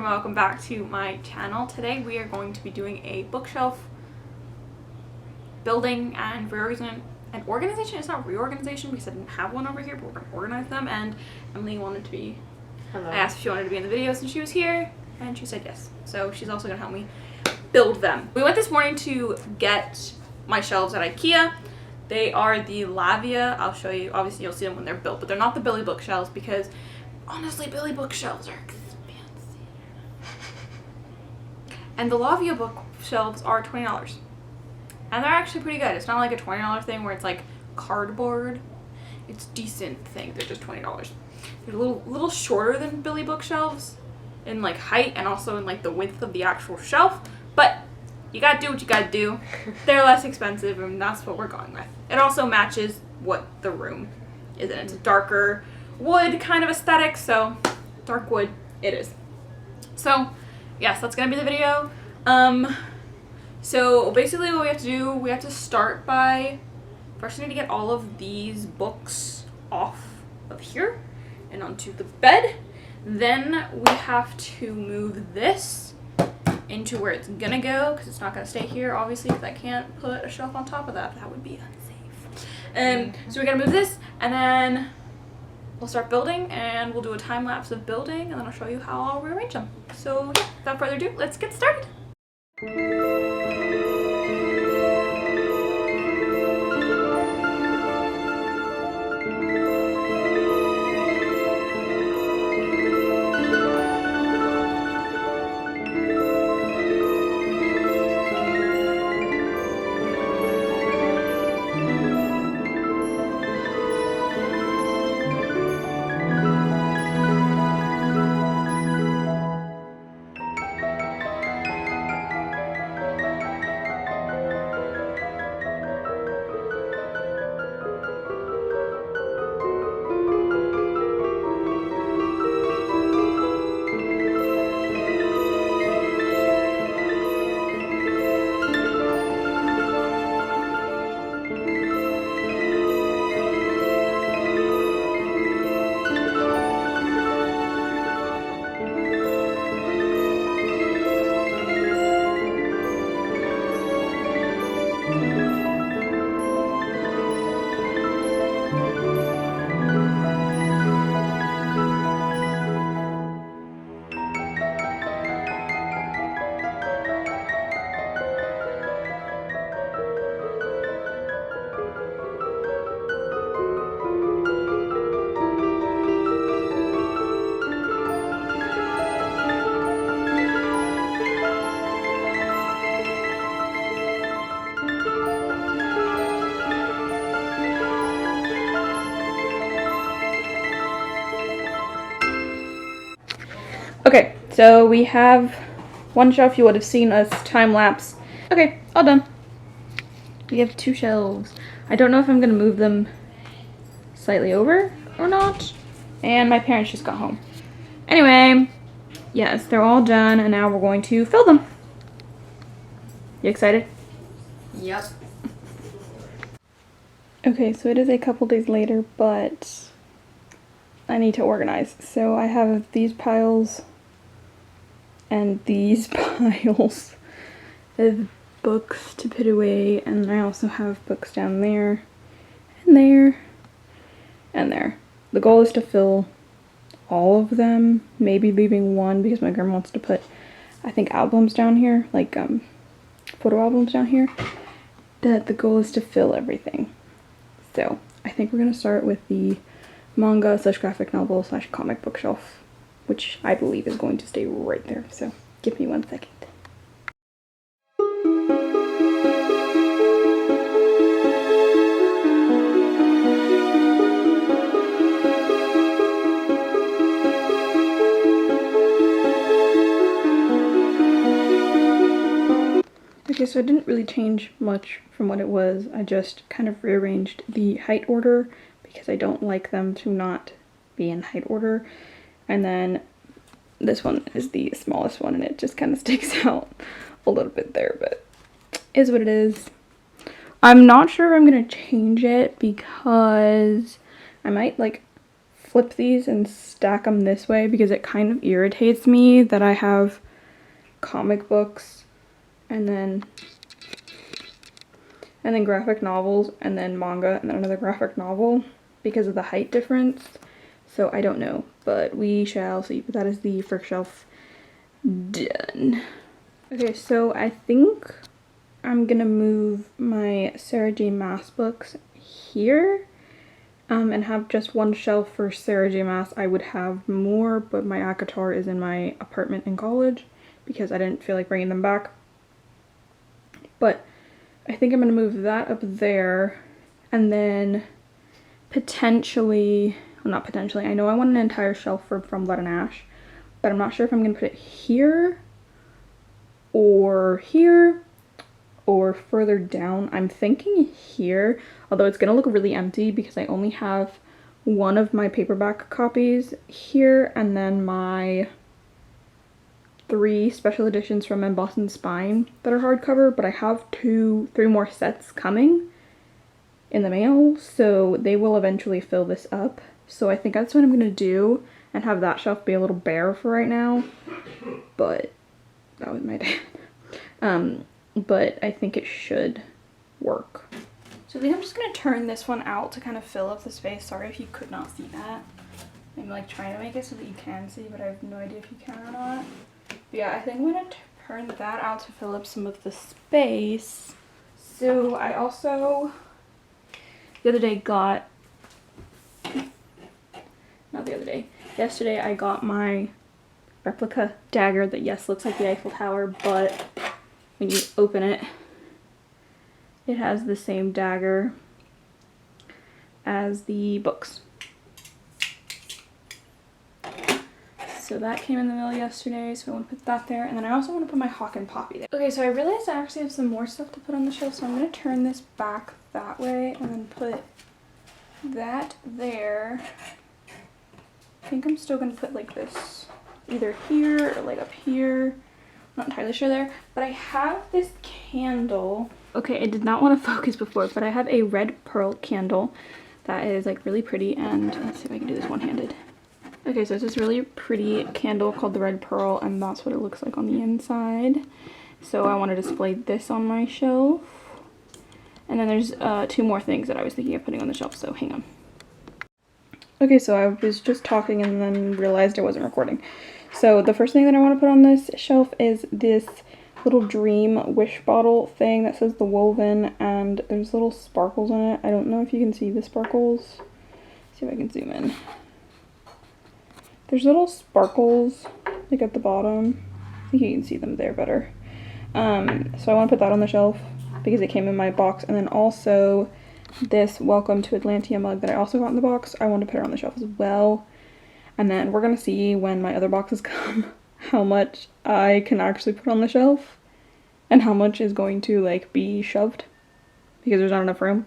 and welcome back to my channel. Today we are going to be doing a bookshelf building and organization. It's not reorganization because I didn't have one over here, but we're going to organize them. And Emily wanted to be, I asked if she wanted to be in the video since she was here, and she said yes. So she's also going to help me build them. We went this morning to get my shelves at IKEA. They are the Lavia. I'll show you. Obviously you'll see them when they're built, but they're not the Billy bookshelves because honestly Billy bookshelves are expensive. And the Lavia bookshelves are $20. And they're actually pretty good. It's not like a $20 thing where it's like cardboard. It's decent thing. They're just $20. They're a little shorter than Billy bookshelves in like height and also in like the width of the actual shelf. But you gotta do what you gotta do. They're less expensive and that's what we're going with. It also matches what the room is in. It's a darker wood kind of aesthetic, so dark wood it is. So yes, that's gonna be the video. So basically what we have to do, we have to start by, first we need to get all of these books off of here and onto the bed. Then we have to move this into where it's gonna go, because it's not gonna stay here obviously, because I can't put a shelf on top of that. That would be unsafe. So we gotta move this, and then we'll start building, and we'll do a time lapse of building, and then I'll show you how I'll rearrange them. So yeah, without further ado, let's get started. Okay, so we have one shelf. You would have seen us time lapse. Okay, all done. We have two shelves. I don't know if I'm gonna move them slightly over or not. And my parents just got home. Anyway, yes, they're all done, and now we're going to fill them. You excited? Yep. Okay, so it is a couple days later, but I need to organize. So I have these piles and these piles of books to put away, and I also have books down there and there and there. The goal is to fill all of them, maybe leaving one because my grandma wants to put, I think, albums down here, like photo albums down here. The goal is to fill everything. So I think we're gonna start with the manga / graphic novel / comic bookshelf, which I believe is going to stay right there. So give me 1 second. Okay, so I didn't really change much from what it was. I just kind of rearranged the height order because I don't like them to not be in height order. And then this one is the smallest one and it just kind of sticks out a little bit there, but is what it is. I'm not sure if I'm gonna change it because I might like flip these and stack them this way because it kind of irritates me that I have comic books and then graphic novels and then manga and then another graphic novel because of the height difference. So I don't know, but we shall see. But that is the first shelf done. Okay, so I think I'm gonna move my Sarah J Maas books here and have just one shelf for Sarah J Maas. I would have more, but my ACOTAR is in my apartment in college because I didn't feel like bringing them back. But I think I'm gonna move that up there, and then potentially, well, not potentially, I know I want an entire shelf for From Blood and Ash, but I'm not sure if I'm gonna put it here or further down. I'm thinking here, although it's gonna look really empty because I only have one of my paperback copies here and then my 3 special editions from Emboss and Spine that are hardcover, but I have 3 more sets coming in the mail, so they will eventually fill this up. So I think that's what I'm gonna do and have that shelf be a little bare for right now. But that was my dad. But I think it should work. So I think I'm just gonna turn this one out to kind of fill up the space. Sorry if you could not see that. I'm like trying to make it so that you can see, but I have no idea if you can or not. But yeah, I think I'm gonna turn that out to fill up some of the space. So I also, yesterday I got my replica dagger that, yes, looks like the Eiffel Tower, but when you open it, it has the same dagger as the books. So that came in the mail yesterday, so I want to put that there. And then I also want to put my Hawk and Poppy there. Okay, so I realized I actually have some more stuff to put on the shelf, so I'm going to turn this back that way and then put that there. I think I'm still going to put like this either here or like up here. I'm not entirely sure there, but I have this candle. Okay, I did not want to focus before, but I have a red pearl candle that is like really pretty, and let's see if I can do this one-handed. Okay, so it's this really pretty candle called the Red Pearl, and that's what it looks like on the inside. So I want to display this on my shelf. And then there's 2 more things that I was thinking of putting on the shelf, so hang on. Okay, so I was just talking and then realized I wasn't recording. So the first thing that I want to put on this shelf is this little dream wish bottle thing that says The Woven, and there's little sparkles in it. I don't know if you can see the sparkles. Let's see if I can zoom in. There's little sparkles like at the bottom. I think you can see them there better. So I want to put that on the shelf because it came in my box. And then also this Welcome to Atlantia mug that I also got in the box, I want to put it on the shelf as well. And then we're going to see when my other boxes come how much I can actually put on the shelf and how much is going to like be shoved because there's not enough room.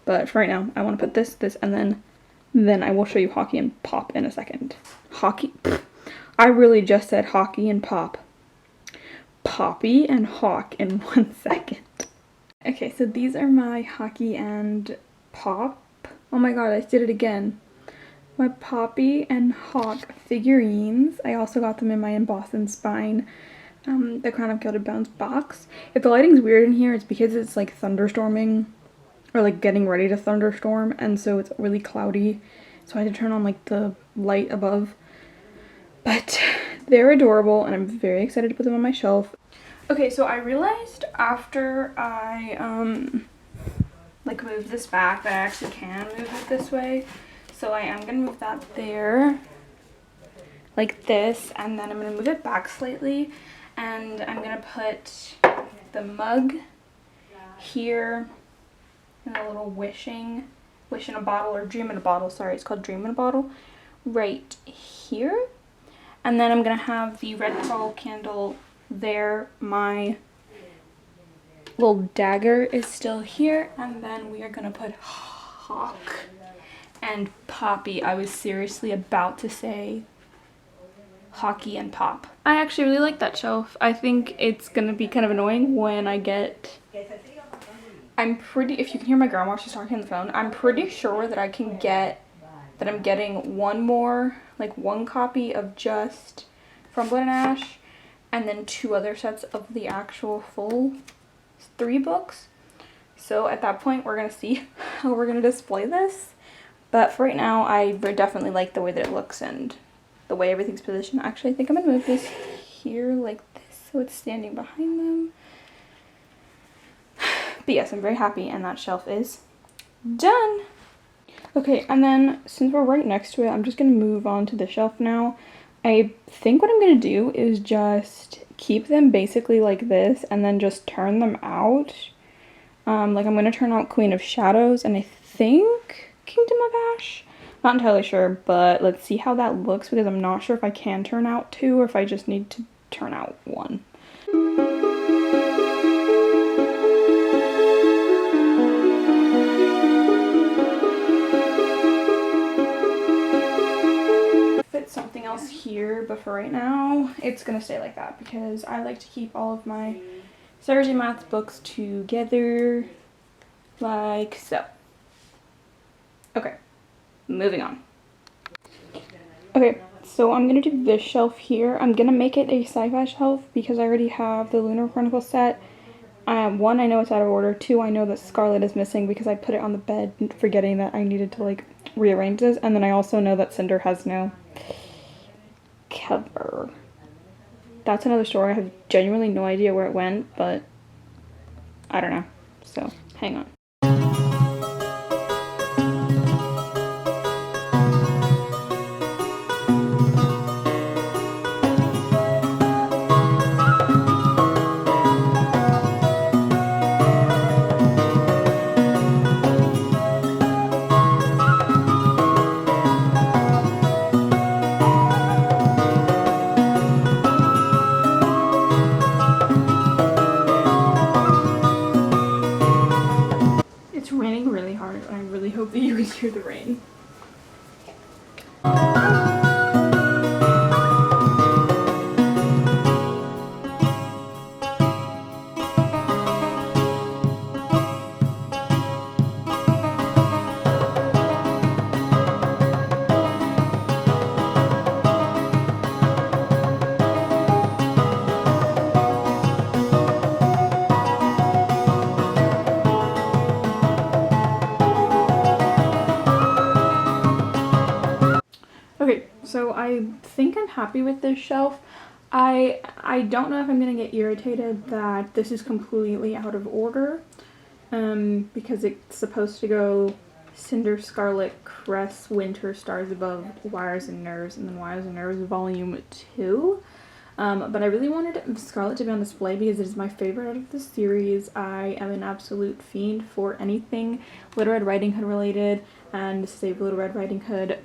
But for right now, I want to put this, and then I will show you Hockey and Pop in a second. Hockey? Pfft. I really just said Hockey and Pop. Poppy and Hawk in 1 second. Okay, so these are my Hockey and Pop. Oh my god, I did it again. My Poppy and Hawk figurines. I also got them in my Emboss and Spine, the Crown of Gilded Bones box. If the lighting's weird in here, it's because it's like thunderstorming, or like getting ready to thunderstorm, and so it's really cloudy, so I had to turn on like the light above. But they're adorable and I'm very excited to put them on my shelf. Okay, so I realized after I like moved this back that I actually can move it this way, so I am gonna move that there like this, and then I'm gonna move it back slightly, and I'm gonna put the mug here and a little wish in a bottle, or dream in a bottle, sorry, it's called Dream in a Bottle, right here. And then I'm gonna have the Red Pearl candle there. My little dagger is still here, and then we are gonna put Hawk and Poppy. I was seriously about to say Hockey and Pop. I actually really like that shelf. I think it's gonna be kind of annoying when I get, if you can hear my grandma, she's talking on the phone, I'm pretty sure that I can get that I'm getting one more, like one copy of just From Blood and Ash, and then 2 other sets of the actual full 3 books. So at that point, we're gonna see how we're gonna display this. But for right now, I definitely like the way that it looks and the way everything's positioned. Actually, I think I'm gonna move this here like this so it's standing behind them. But yes, I'm very happy, and that shelf is done. Okay, and then since we're right next to it, I'm just gonna move on to the shelf now. I think what I'm gonna do is just keep them basically like this and then just turn them out. Like I'm gonna turn out Queen of Shadows and I think Kingdom of Ash. Not entirely sure, but let's see how that looks because I'm not sure if I can turn out 2 or if I just need to turn out 1. Something else here, but for right now it's gonna stay like that because I like to keep all of my Sarah Maths books together like so. Okay, moving on. Okay, so I'm gonna do this shelf here. I'm gonna make it a sci-fi shelf because I already have the Lunar Chronicle set. 1, I know it's out of order. 2, I know that Scarlet is missing because I put it on the bed forgetting that I needed to like rearrange this, and then I also know that Cinder has no cover. That's another story. I have genuinely no idea where it went, but I don't know. So, hang on. It's raining really hard, and I really hope that you can hear the rain. Okay, so I think I'm happy with this shelf. I don't know if I'm gonna get irritated that this is completely out of order, because it's supposed to go Cinder, Scarlet, Cress, Winter, Stars Above, Wires and Nerves, and then Wires and Nerves Volume 2. But I really wanted Scarlet to be on display because it is my favorite out of the series. I am an absolute fiend for anything Little Red Riding Hood related, and this is a Little Red Riding Hood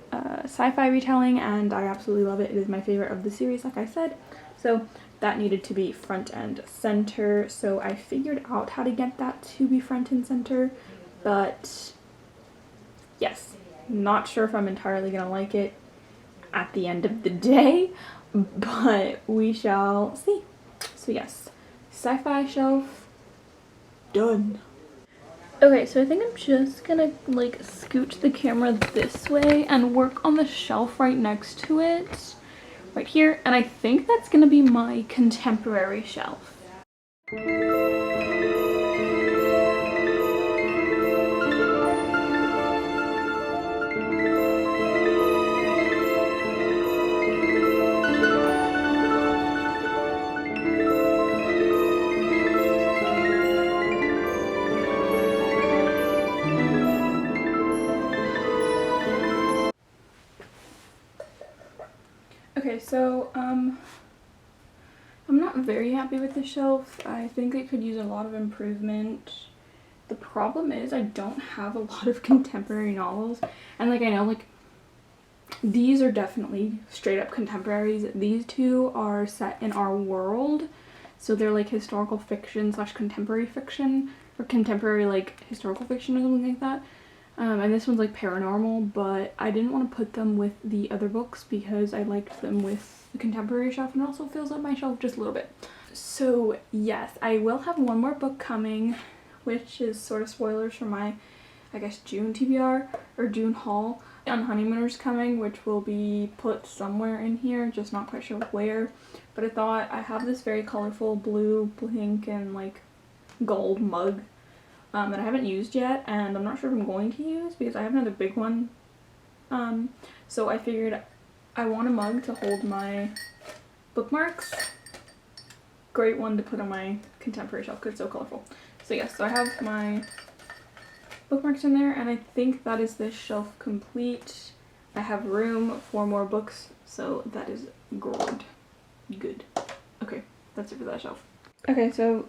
sci-fi retelling, and I absolutely love it. It is my favorite of the series, like I said. So that needed to be front and center, so I figured out how to get that to be front and center, but yes, not sure if I'm entirely gonna like it at the end of the day, but we shall see. So yes, sci-fi shelf done. Okay, so I think I'm just gonna like scooch the camera this way and work on the shelf right next to it, right here, and I think that's gonna be my contemporary shelf. Okay, so I'm not very happy with the shelf. I think it could use a lot of improvement. The problem is I don't have a lot of contemporary novels, and like I know like these are definitely straight up contemporaries. These 2 are set in our world, so they're like historical fiction / contemporary fiction, or contemporary like historical fiction or something like that. And this one's like paranormal, but I didn't want to put them with the other books because I liked them with the contemporary shelf, and it also fills up my shelf just a little bit. So yes, I will have one more book coming, which is sort of spoilers for my I guess, June TBR or June haul on Honeymooners coming, which will be put somewhere in here, just not quite sure where. But I thought I have this very colorful blue, pink, and like gold mug that I haven't used yet, and I'm not sure if I'm going to use because I have another big one. So I figured I want a mug to hold my bookmarks. Great one to put on my contemporary shelf because it's so colorful. So yes, so I have my bookmarks in there, and I think that is this shelf complete. I have room for more books, so that is good. Okay, that's it for that shelf. Okay, so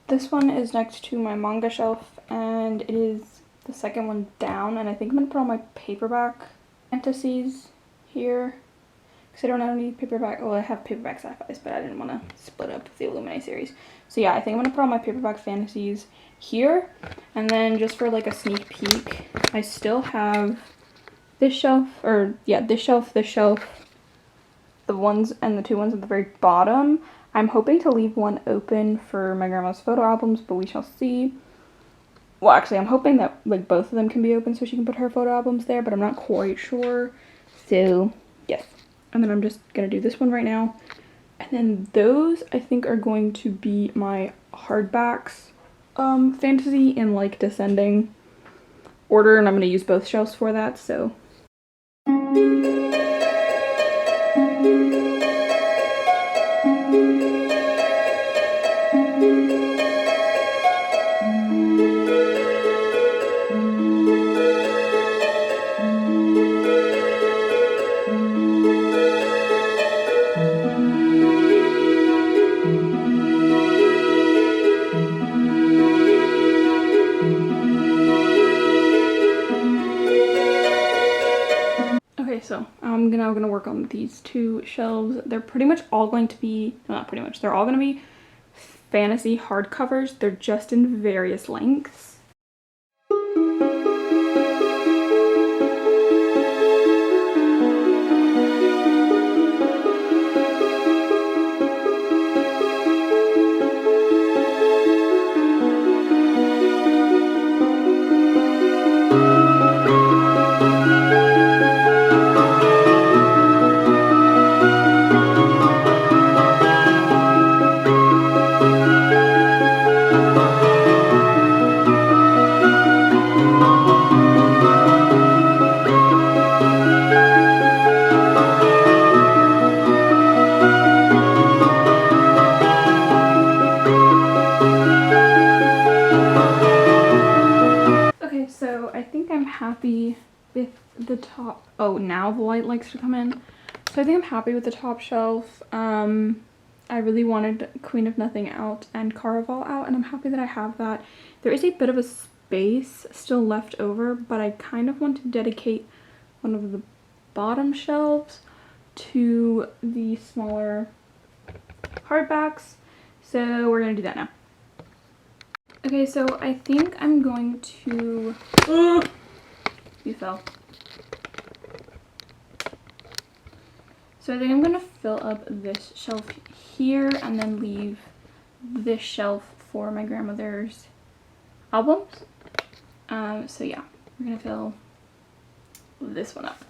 this one is next to my manga shelf, and it is the second one down, and I think I'm gonna put all my paperback fantasies here because I don't have any paperback. Well, I have paperback sci-fis, but I didn't want to split up the Illuminate series. So yeah, I think I'm gonna put all my paperback fantasies here, and then just for like a sneak peek, I still have this shelf, or yeah, this shelf, the ones and the two ones at the very bottom. I'm hoping to leave one open for my grandma's photo albums, but we shall see. Well, actually, I'm hoping that like both of them can be open so she can put her photo albums there, but I'm not quite sure. So yes, and then I'm just gonna do this one right now, and then those I think are going to be my hardbacks fantasy in like descending order, and I'm gonna use both shelves for that. So okay, so I'm now gonna work on these two shelves. They're pretty much all going to be, no, not pretty much, they're all gonna be fantasy hardcovers. They're just in various lengths. Okay, so I think I'm happy with the top. Oh, now the light likes to come in. So I think I'm happy with the top shelf. I really wanted Queen of Nothing out and Caraval out, and I'm happy that I have that. There is a bit of a space still left over, but I kind of want to dedicate one of the bottom shelves to the smaller hardbacks. So we're gonna do that now. Okay, so I think I'm going to, you fell. So I think I'm gonna fill up this shelf here and then leave this shelf for my grandmother's albums. So yeah, we're gonna fill this one up.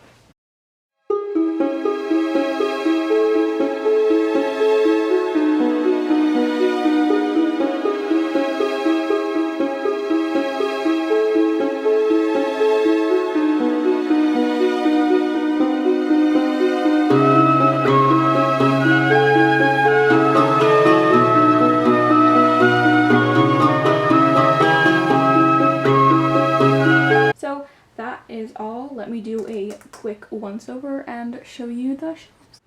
So that is all. Let me do a quick once over and show you the shelves.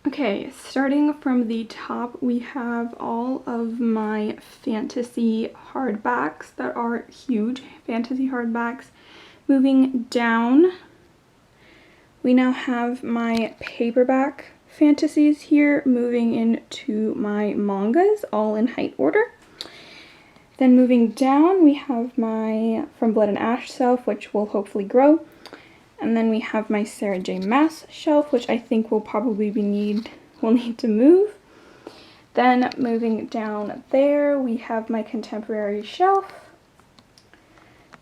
Okay, starting from the top, we have all of my fantasy hardbacks that are huge fantasy hardbacks. Moving down, we now have my paperback fantasies here, moving into my mangas, all in height order. Then moving down, we have my From Blood and Ash shelf, which will hopefully grow. And then we have my Sarah J. Maas shelf, which I think will probably will need to move. Then moving down there, we have my contemporary shelf.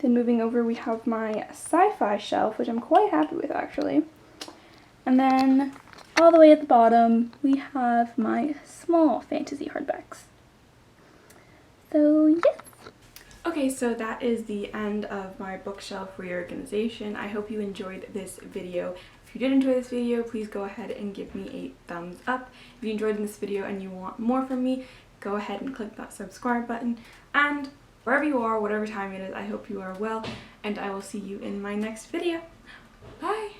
Then moving over, we have my sci-fi shelf, which I'm quite happy with actually. And then all the way at the bottom, we have my small fantasy hardbacks. So yes. Okay, so that is the end of my bookshelf reorganization. I hope you enjoyed this video. If you did enjoy this video, please go ahead and give me a thumbs up. If you enjoyed this video and you want more from me, go ahead and click that subscribe button. And wherever you are, whatever time it is, I hope you are well, and I will see you in my next video. Bye!